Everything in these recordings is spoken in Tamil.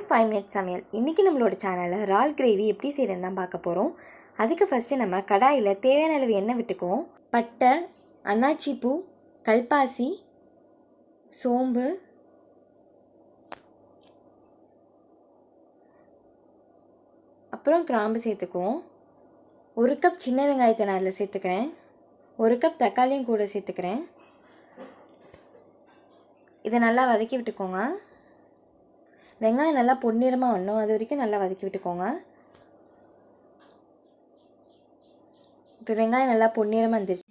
வெல்கம் டு 5 மினிட்ஸ் சமையல். இன்றைக்கி நம்மளோட சேனலில் இறால் கிரேவி எப்படி செய்கிறதுன்னு தான் பார்க்க போகிறோம். அதுக்கு ஃபஸ்ட்டு நம்ம கடாயில் தேவையான அளவு எண்ணெய் விட்டுக்குவோம். பட்டை, அன்னாச்சி பூ, கல்பாசி, சோம்பு, அப்புறம் கிராம்பு சேர்த்துக்குவோம். 1 கப் சின்ன வெங்காயத்தை நான் அதில் சேர்த்துக்கிறேன். 1 கப் தக்காளியும் கூட சேர்த்துக்கிறேன். இதை நல்லா வதக்கி விட்டுக்கோங்க. வெங்காயம் நல்லா பொன்னிறமாக வரணும், அது வரைக்கும் நல்லா வதக்கி விட்டுக்கோங்க. இப்போ வெங்காயம் நல்லா பொன்னிறமாக வந்துருச்சு.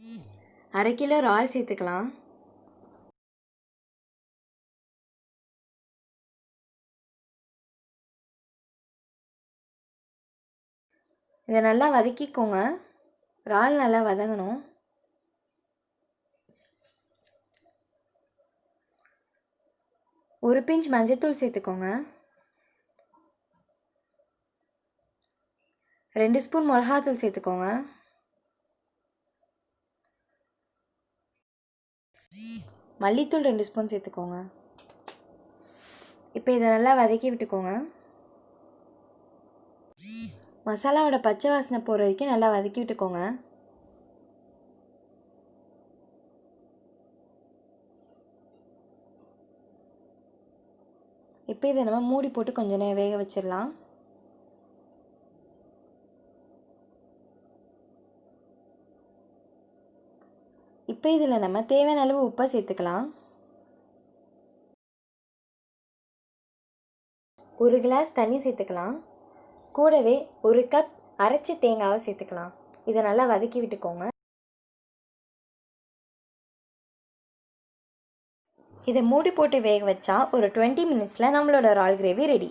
1/2 கிலோ இறால் சேர்த்துக்கலாம். இதை நல்லா வதக்கிக்கோங்க. இறால் நல்லா வதங்கணும். ஒரு பிஞ்ச் மஞ்சத்தூள் சேர்த்துக்கோங்க. 2 ஸ்பூன் மிளகாத்தூள் சேர்த்துக்கோங்க. மல்லித்தூள் 2 ஸ்பூன் சேர்த்துக்கோங்க. இப்போ இதை நல்லா வதக்கி விட்டுக்கோங்க. மசாலாவோட பச்சை வாசனை போகிற வரைக்கும் நல்லா வதக்கி விட்டுக்கோங்க. இப்போ இதை நம்ம மூடி போட்டு கொஞ்சம் நேரம் வேக வச்சிடலாம். இப்போ இதில் நம்ம தேவையான அளவு உப்பை சேர்த்துக்கலாம். 1 கிளாஸ் தண்ணி சேர்த்துக்கலாம். கூடவே 1 கப் அரைச்ச தேங்காவை சேர்த்துக்கலாம். இதை நல்லா வதக்கி விட்டுக்கோங்க. இதை மூடி போட்டு வேக வச்சா ஒரு 20 மினிட்ஸில் நம்மளோட இறால் கிரேவி ரெடி.